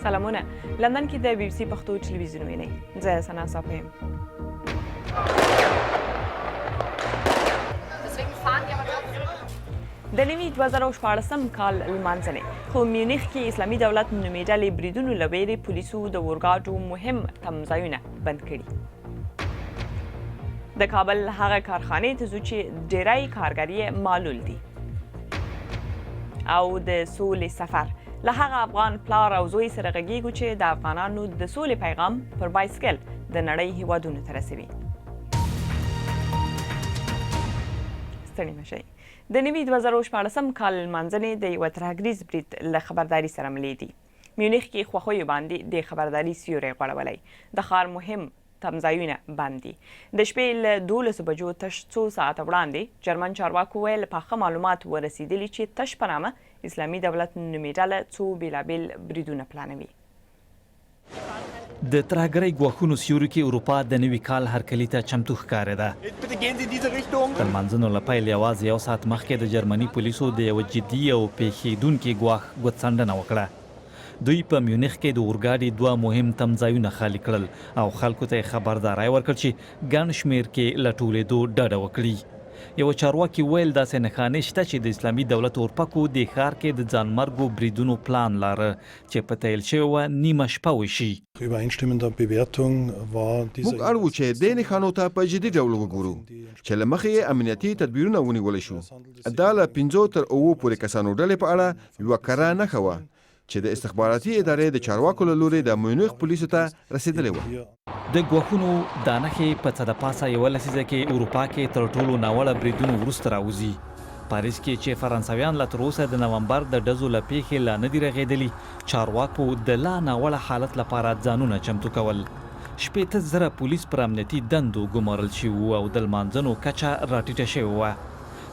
سلامونه. لندن کې د BBC پښتو ټلویزیون وینئ. زه سنا صافی یم. د نوي 2014 کال لمانځنې خو میونخ کې اسلامي دولت نومې ډلې بریدونو له ویرې پولیسو د اورګاډو مهم تمځایونه بند کړي. د کابل هغه کارخانې ته ځو چې ډیری کارګر یې معلول دي. او د سولې سفر له هغه افغان پلار او زوی سره غږیږو چې د افغانانو د سولې پیغام پر بایسکل د نړۍ هیوادونو ته رسوي. ستړي مشئ. د نوي 2014 کال لمانځنې د یوه ترهګریز برید له خبرداري سره ملې دي. میونخ کې خوښیو باندې د خبرداري سیوری غوړولی. د ښار مهم تمځایونه بند دي. د شپې له 12 بجو تش څو ساعته وړاندې جرمن چارواکو ویل پاخه معلومات ورسېدلي چې تش په نامه اسلامي دولت نومې ډله څو بېلابېل بریدونه پلانوي. د ترهګرۍ ګواښونو سیوري کې اروپا د نوي کال هرکلي ته چمتو ښکارېده. د لمانځنو له پیل یوازې یو ساعت مخکې د جرمني پولیسو د یوه جدي او پیښېدونکي ګواښ ګوتڅنډنه وکړه. دوی په میونخ کې د اورګاډي 2 مهم تمځایونه خالي کړل او خلکو ته خبرداری ورکړ چې ګڼ شمېر کې له ټولېدو ډډه وکړي. یو چارواکي ویل داسې نښانې شته چې د اسلامي دولت اورپکو د ښار کې د ځانمرګو بریدونو پلان لاره چې په تیل شوې وه نیمه شپه وشي. موږ اړ وو چې دې نښانو ته په جدي ډول وګورو چې له مخې یې امنیتي تدبیرونه ونیولی شو. دا له 5 تر 9 پورې کسانو ډلې په اړه یوه کره نښه وه چې د استخباراتي ادارې د چارواکو له لوري د میونخ پولیسو ته رسېدلې وه. د ګواښونو دا نښې په څه د پاسه یوه لسیزه کې اروپا کې تر ټولو ناوړه بریدونو وروسته راوځي. پاریس کې چې فرانسویان لا تر اوسه د نومبر د ډزو له پیښې لا نه دي رغېدلي، چارواکو د لا ناوړه حالت لپاره ځانونه چمتو کول. 80,000 پولیس پر امنیتي دندو ګمارل شوي او د لمانځنو کچه راټیټه شوې وه.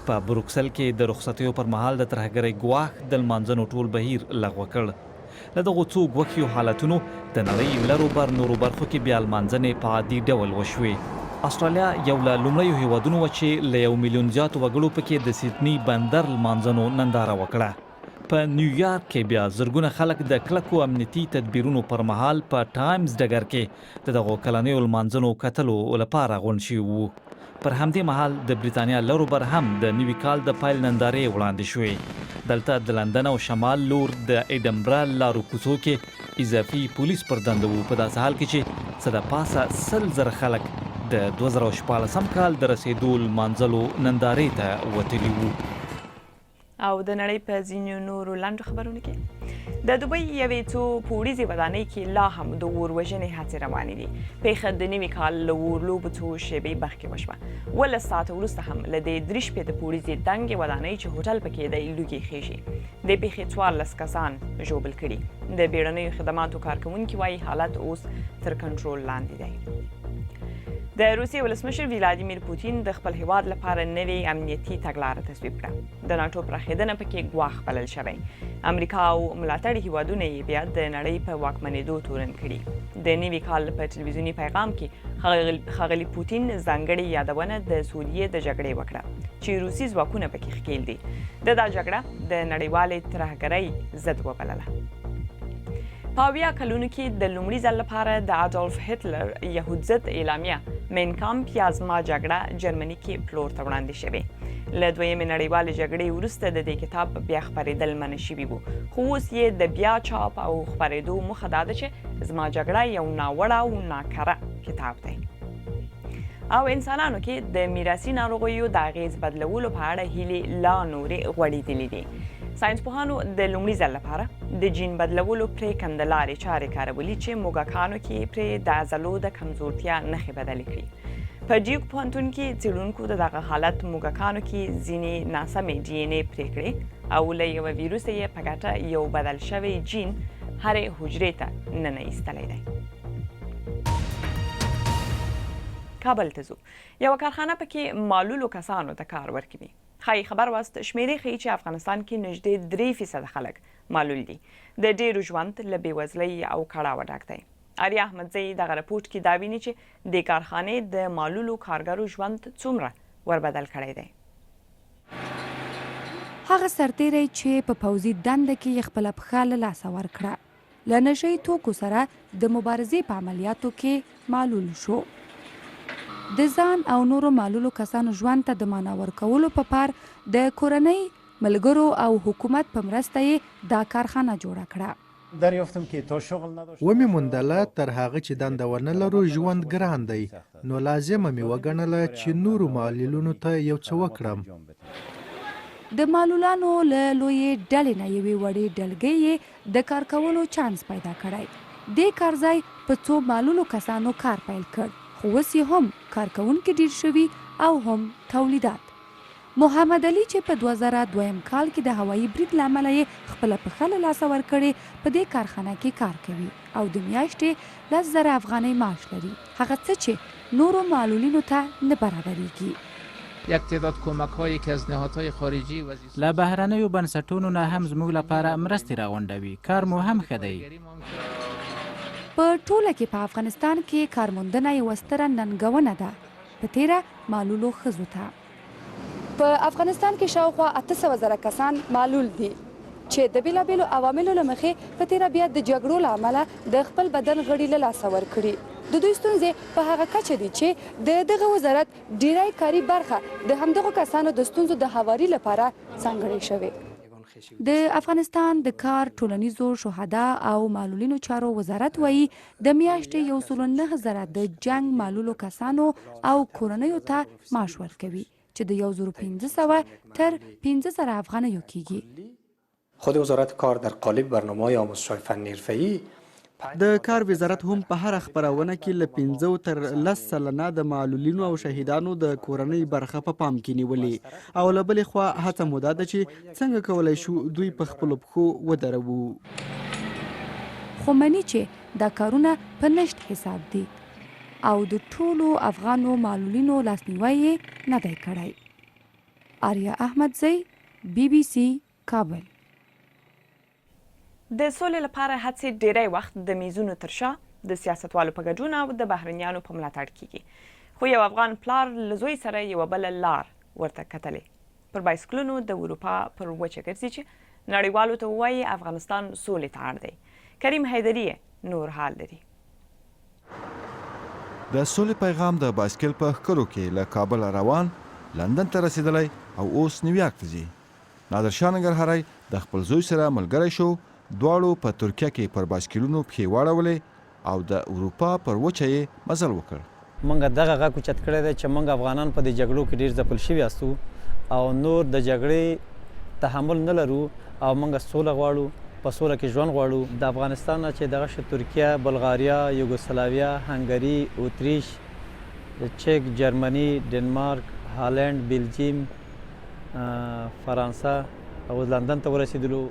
په بروکسل کې د رخصتیو پر مهال د ترهګرۍ ګواښ د لمانځنو ټول بهیر لغوه کړ. له دغو څو ګوښیو حالتونو د نړۍ لرو بر نورو برخو کې بیا لمانځنې په عادي ډول وشوې. استرالیا یو له لومړیو هیوادونو وه چې له 1 میلیون زیاتو وګړو پکې د سیدني بندر لمانځنو ننداره وکړه. په نیویارک کې بیا زرګونه خلک د کلکو امنیتي تدبیرونو پر مهال په ټایمز ډګر کې د دغو کلنیو لمانځنو کتلو لپاره غونډ شوي وو. پر همدې مهال د بریتانیا لرو بر هم د نوي کال د پیل نندارې وړاندې شوې. دلته د لندن او شمال لور د ایډنبرا لارو کوڅو کې اضافي پولیس پر دنده وو، په داسې حال کې چې څه د پاسه 100,000 خلک د 2014 کال د رسېدو لمانځلو نندارې ته وتلي وو. او د نړۍ په ځینو نورو لنډو خبرونو کې د دوبۍ یوې څو پوړیزې ودانۍ کې لا هم د اور وژنې هڅې روانې دي. پیښه د نوي کال له اورلوبو څو شېبې مخکې وشوه. 12 ساعته وروسته هم له دې 3 پوړیزې دنګې ودانۍ چې هوټل پکې دی لوګي خېژي. د پیښې 14 کسان ژوبل کړي. د بیړنیو خدماتو کارکوونکي وایي حالت اوس تر کنټرول لاندې دی. د روسیې ولسمشر ولادیمیر پوتین د خپل هیواد لپاره نوې امنیتي تګلاره تصویب کړه. د ناټو پراخېدنه پکې ګواښ بلل شوی. امریکا او ملاتړي هیوادونه یې بیا د نړۍ په واکمنېدو تورن کړي. د نوي کال په ټلویزیوني پیغام کې ښاغلي پوتین ځانګړې یادونه د سوریې د جګړې وکړه چې روسي ځواکونه پکې ښکېل دي. دا جګړه د نړیوالې ترهګرۍ ضد وبلله. په 80 کلونو کې د لومړي ځل لپاره د اډولف هټلر یهود ضد اعلامیه مین کامپ یا زما جګړه جرمني کې پلور ته وړاندې شوې. له دویمې نړیوالې جګړې وروسته د دې کتاب بیا خپرېدل منع شوي وو، خو اوس یې د بیا چاپ او خپرېدو موخه دا ده چې زما جګړه یو ناوړه او ناکره کتاب دی. او انسانانو کې د میراثي ناروغیو د اغېز بدلولو په اړه هیلې لا نورې غوړېدلې دي. ساینسپوهانو د لومړي ځل لپاره د جین بدلولو پرېکنده لارې چارې کارولي چې موږکانو کې پرې د عضلو د کمزورتیا نښې بدلې کړي. په ډیوک پوهنتون کې څېړونکو د دغه حالت موږکانو کې ځینې ناسمې ډي ان اې پرې کړې او له یوه ویروسه یې په ګټه یو بدل شوی جین هرې حجرې ته ننه ایستلی دی. کابل ته ځو. یوه کارخانه پکې معلولو کسانو ته کار ورکوي. ښایي خبر واست شمیرې ښیي چې افغانستان کې نږدې 3% خلک معلول دي. د ډېرو ژوند له بېوزلۍ او کړاوه ډک دی. آریا احمدزی دغه رپورټ کې دا ویني چې د کارخانې د معلولو کارګرو ژوند څومره وربدل کړی دی. هغه سرتیری چې په پوځي دنده کې یې خپله پښه له لاسه ورکړه له نشهیي توکو سره د مبارزې په عملیاتو کې معلول شو. د ځان او نورو معلولو کسانو ژوند ته د معنا ورکولو په پار د کورنۍ، ملګرو او حکومت په مرسته یې دا کارخانه جوړه کړه. ومې موندله تر هغه چې دنده ونه لرو ژوند ګران دی، نو لازمه مې وګڼله چې نورو معلولینو ته یو څه وکړم. د معلولانو له لویې ډلې نه یوې وړې ډلګۍ یې د کار کولو چانس پیدا کړی. دې کار ځای په څو معلولو کسانو کار پیل کړ، خو اوس یې هم کارکوونکي ډېر شوي او هم تولیدات. محمد علي چې په 2002 کال کې د هوایي برید له امله یې خپله پښه له لاسه ورکړې، په دې کارخانه کې کار کوي او د میاشتې 10,000 افغانۍ معاش لري، هغه څه چې نورو معلولینو ته نه برابریږي. یک تعداد کمک‌هایی که از نهادهای خارجی و له بهرنیو بنسټونو نه هم زموږ لپاره مرستې راغونډوي. کار مو هم ښه دی. په ټوله کې په افغانستان کې کارموندنه یوه ستره ننګونه ده په تیره معلولو ښځو ته. په افغانستان کې شاوخوا 800,000 کسان معلول دي چې د بیلابیلو عواملو له مخې په تیره بیا د جګړو له امله د خپل بدن غړي له لاسه ورکړي. د دوی ستونزې په هغه کچه دي چې د دغه وزارت ډیری کاري برخه د همدغو کسانو د ستونزو د هواري لپاره ځانګړې شوې. د افغانستان د کار، ټولنیزو، شهدا او معلولینو چارو وزارت وایي د میاشتې 109,000 د جنگ معلولو کسانو او کورنیو ته معاش ورکوي چې د 1500 تر 15,000 افغانیو کیږي. خود وزارت کار در قالب برنامه‌های آموزش‌های فنی حرفه‌ای د کار وزارت هم په هر خبرونه کې له 5 تر 10 سلنه د معلولینو او شهیدانو د کورنۍ برخه په پام کې نیولې او له بلې خوا هڅه مو دا ده چې څنګه کولی شو دوی په خپلو پښو ودروو. خو مني چې دا کارونه په نشت حساب دي او د ټولو افغانو معلولینو لاسنیوی نه دی کړی. آریا احمدزی، BBC کابل. د سولې لپاره هڅې ډیری وخت د میزونو تر شا د سیاستوالو په ګډون او د بهرنیانو په ملاتړ کیږي. خو یو افغان پلار له زوی سره یوه بله لار ورته کتلې. پر بایسکلونو د اروپا پر وچه ګرځي چې نړیوالو ته ووایي افغانستان سولې ته اړ دی. کریم حیدري نور حال لري. د سولې پیغام د بایسکل په ښکرو کې له کابل روان لندن ته رسیدلی او اوس نیویارک ته ځي. نادرشاه ننګرهاری د خپل زوی سره ملګری شو، دواړو په ترکیه کې پر بایسکلونو پښې واړولې او د اروپا پر وچه یې مزل وکړ. موږ دغه غږ اوچت کړی دی چې موږ افغانان په دې جګړو کې ډېر ځپل شوي یاستو او نور د جګړې تحمل نه لرو او موږ سوله غواړو، په سوله کې ژوند غواړو. د افغانستان نه چې دغه ترکیه، بلغاریا، یوګوسلاویا، هنګري، اتریش، چک، جرمني، ډنمارک، هالند، بلجیم، فرانسه او لندن ته ورسېدلو.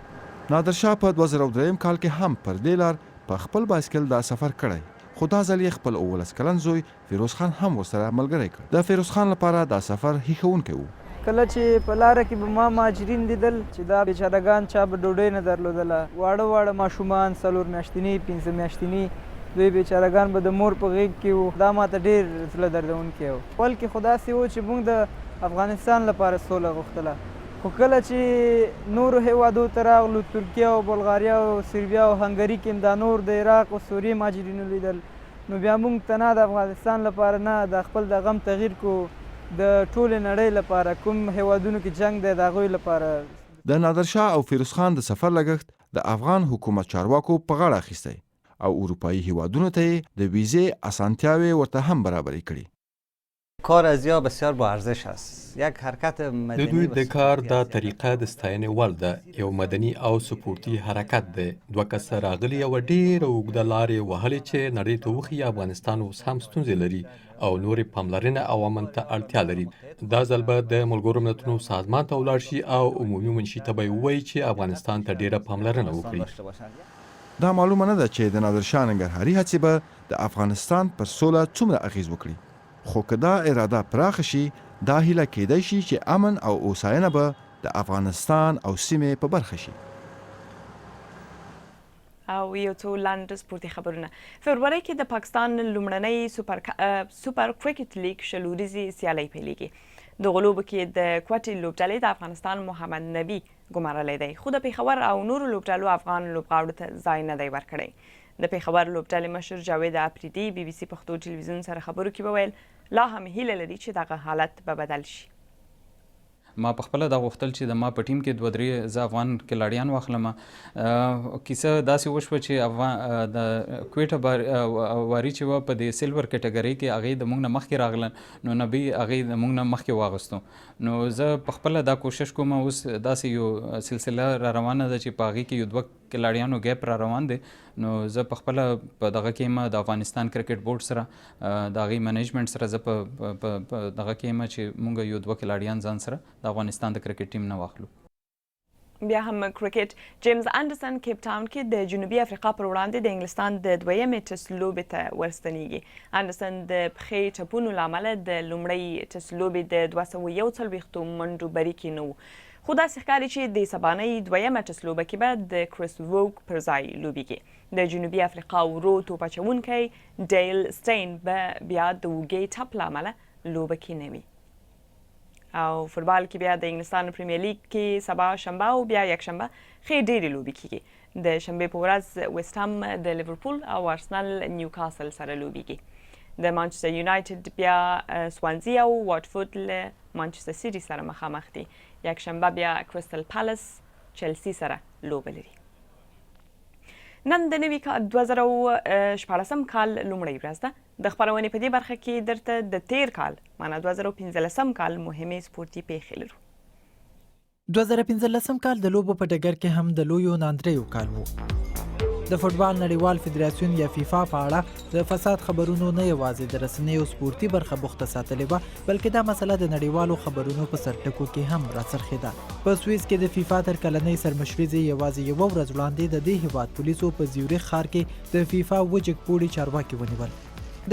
نادرشاه په 2003 کال کې هم پر دې لار په خپل بایسکل دا سفر کړی، خو دا ځل یې خپل 19 کلن زوی فیروز خان هم ورسره ملګری کړ. د فیروز خان لپاره دا سفر هیښوونکی و. کله چې په لاره کې به ما مهاجرین لیدل چې دا بیچارهګان چا به ډوډۍ نه درلودله، واړه واړه ماشومان 4 میاشتني 5 میاشتني دوی بیچارهګان به د مور په غېږ کې وو. دا ماته ډېر زړه دردونکی و. بلکې خو داسې و چې موږ د افغانستان لپاره سوله غوښتله، خو کله چې نورو هیوادو ته راغلو، ترکیه او بلغاریا او سربیا او هنګري کې دا نور د عراق او سوریې مهاجرینو لیدل، نو بیا موږ ته نه د افغانستان لپاره نه د خپل د غم تغییر کو د ټولې نړۍ لپاره کوم هیوادونو کې جنگ دی د هغوی لپاره. د نادرشاه او فیروز خان د سفر لګښت د افغان حکومت چارواکو په غاړه اخیستی او اروپایي هیوادونو ته یې د ویزې اسانتیاوې ورته هم برابرې کړي. کار از یا بسیار با ارزش است. یک حرکت مدنی د دوی د کار دا طریقه د ستاینې وړ ده. یو مدني او سپورتي حرکت دی. 2 کسه راغلي او ډېره اوږده لارې وهلې چې نړۍ ته وښیي افغانستان اوس هم ستونزې لري او نورې پاملرنه او امن ته اړتیا لري. دا ځل به د ملګرو ملتونو سازمان ته ولاړ شي او عمومي منشي ته به یې ووایي چې افغانستان ته ډېره پاملرنه وکړي. دا معلومه نه ده چې د نادرشاه ننګرهاري هڅې به د افغانستان پر سوله څومره اغیز وکړي، خو که دا اراده پراخه شي دا هیله کېدای شي چې امن او اوساینه به د افغانستان او سیمې په برخه شي. او یو څو لنډ سپورتي خبرونه. فبروري کې د پاکستان لومړنۍ سوپر کرکټ لیګ شلوریزې سیالۍ پیلېږي. دغه لوبو کې د کوټې لوبډلې د افغانستان محمد نبي ګمارلی دی، خو د پېښور او نورو لوبډلو افغان لوبغاړو ته ځای نه دی ورکړی. د پېښور لوبډلې مشر جاوید افریدي BBC پښتو ټلویزیون سره خبرو کې وویل لا هم هیله لري چې دغه حالت به بدل شي. ما په خپله دا غوښتل چې د ما په ټیم کې 2-3 زه افغان کلاړیان واخلم. کیسه داسې وشوه چې د کویټه واري چې وه په د سیلور کټګرۍ کې هغې د موږ نه مخکې راغلن، نو نبي هغې د موږ نه مخکې واغستو. نو زه په خپله دا کوشش کوم اوس داسې یو سلسله را روانه ده چې په هغې کې یو 2 کلاړیانو ګیپ را روان دی. نو زه په خپله په دغه کې یم د افغانستان کرکټ بورډ سره د هغې منیجمنټ سره زه په دغه کې یم چې موږ یو 2 کلاړیان ځان سره د افغانستان د کرکټ ټیم نه واخلو. بیا هم کرکټ جیمز انډرسن کیپ ټاون کې د جنوبي افریقا پر وړاندې د انګلستان د 2مې ټسټ لوبې ته ورستنیږي. انډرسن د پښې ټپونو له امله د لومړۍ ټسټ لوبې د 241 منډو بری کې نه و، خو داسې ښکاري چې د سبانۍ 2مه ټسټ لوبه کې به د کریس ووک پر ځای لوبیږي. د جنوبي افریقا ورو توپ اچوونکی ډیل سټین به بیا د اوږې ټپ له امله لوبه کې نه وي. او فوټبال کې بیا د انګلستان پریمیر لیګ کې سبا شنبه او بیا یکشنبه ښې ډېرې لوبې کیږي. د شنبې په ورځ ویسټ هم د لیورپول او ارسنل نیوکاسل سره لوبیږي. د مانچستر یونایټډ بیا سوانزي او واټفورد له مانچستر سیټي سره مخامخ دي. یکشنبه بیا کریسټل پالاس چلسی سره لوبه لري. نن د نوي 2014 کال لومړۍ ورځ ده. د خپرونې په دې برخه کې درته د تیر کال معنا 2015 کال مهمې سپورتي پیښې لرو. 2015 کال د لوبو په ډګر کې هم د لویو ناندریو کال وو. د فوټبال نړیوال فدراسیون یا فیفا په اړه د فساد خبرونو نه یوازې د رسنیو سپورتي برخه بوخته ساتلې وه، بلکې دا مسله د نړیوالو خبرونو په سرټکو کې هم راڅرخېده. په سویس کې د فیفا تر کلنۍ سرمشري یوازې یوه ورځ وړاندې د دې هیواد پولیسو په زیورخ ښار کې د فیفا وجګ پوړي چارواکي ونیول.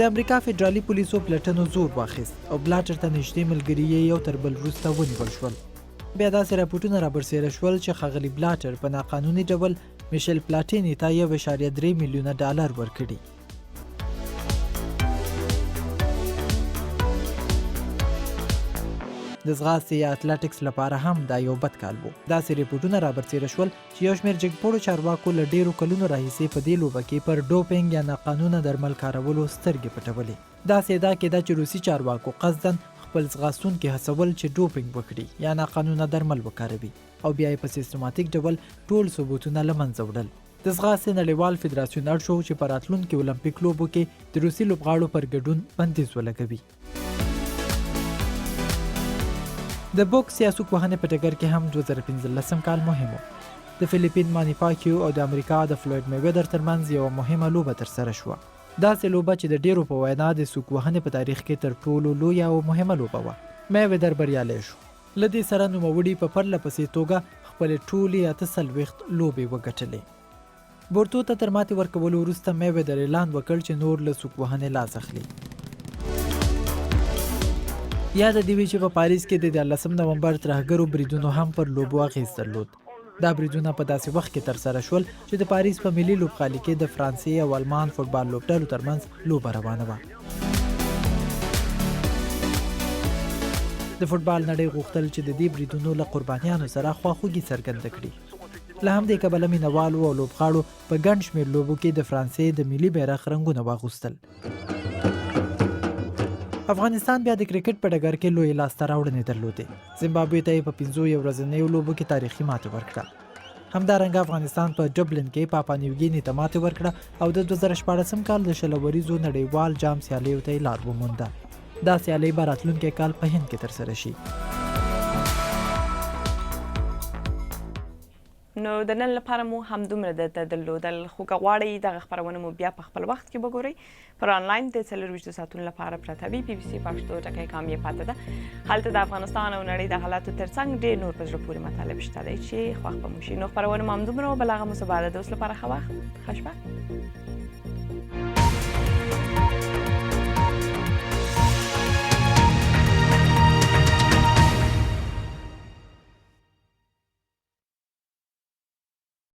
د امریکا فدرالي پولیسو پلټنو زور واخیست او بلاټر ته نږدې ملګري یو تر بل وروسته ونیول شول. بیا داسې راپورټونه رابرسېره شول چې ښاغلي بلاټر په ناقانوني ډول میشل پلاټیني ته 1.3 میلیونه ډالر ورکړي. د ځغاستې یا اتلټکس لپاره هم دا یو بد کال و. داسې ریپورټونه رابرسېره شول چې یو شمېر جګپوړو چارواکو له ډېرو کلونو راهیسې په دې لوبه کې پر ډوپینګ یا ناقانونه درمل کارولو سترګې پټولې. داسې دا کېده چې روسي چارواکو قصداً خپل ځغاستونکي هڅول چې ډوپینګ وکړي یا ناقانونه درمل وکاروي او بیا یې په سیستماتیک ډول ټول ثبوتونه له منځه وړل. د ځغاستې نړیوال فدراسیون اړ شو چې په راتلونکي اولمپیک لوبو کې د روسي لوبغاړو پر ګډون بندیز ولګوي. د بوکس یا سوک وهنې په ډګر کې هم 2015 کال مهم و. د فلیپین مانی پاکیو او د امریکا د فلوید میویدر ترمنځ یوه مهمه لوبه ترسره شوه. داسې لوبه چې د ډیرو په وینا د سوک وهنې په تاریخ کې تر ټولو لویه او مهمه لوبه وه. میویدر بریالی شو. له دې سره نوموړي په پرله پسې توګه خپلې ټولې 48 لوبې وګټلې. بورتو ته تر ماتې ورکولو وروسته میویدر اعلان وکړ چې نور له سوک وهنې لاس اخلي. یاد دې وي چې په پاریس کې د 14 نومبر ترهګرو بریدونو هم پر لوبو اغیز درلود. دا بریدونه په داسې وخت کې ترسره شول چې د پاریس په ملي لوبغالي کې د فرانسې او آلمان فوټبال لوبډلو ترمنځ لوبه روانه وه. د فوټبال نړۍ غوښتل چې د دې بریدونو له قربانیانو سره خواخوږي څرګنده کړي. له همدې کبله مینوالو او لوبغاړو په ګڼ شمېر لوبو کې د فرانسې د ملي بیرغ رنګونه واغوستل. افغانستان بیا د کرکټ په ډګر کې لوی لاسته راوړنې درلودې. زیمبابوې ته یې په 5 ورځنیو لوبو کې تاریخي ماتې ورکړه. همدارنګه افغانستان په ډبلن کې پاپا نیوګیني ته ماتې ورکړه او د 2014 کال د شلوریزو نړیوال جام سیالیو ته یې لار ومونده. دا سیالۍ به راتلونکی کال په هند کې ترسره شي. نو د نن لپاره مو همدومره ده درلودل، خو که غواړئ دغه خپرونه مو بیا په خپل وخت کې وګورئ پر آنلاین د 24 ساعتونو لپاره پرته وي. BBC پښتو ټکی کام یې پاته ده. هلته د افغانستان او نړۍ د حالاتو ترڅنګ ډېر نور په زړه پورې مطالب شته دی چې خوښ به مو شي. نو خپرونه مو همدومره و. بل هغه مو څه بعد د اوس لپاره ښه وخت. ښه شپه.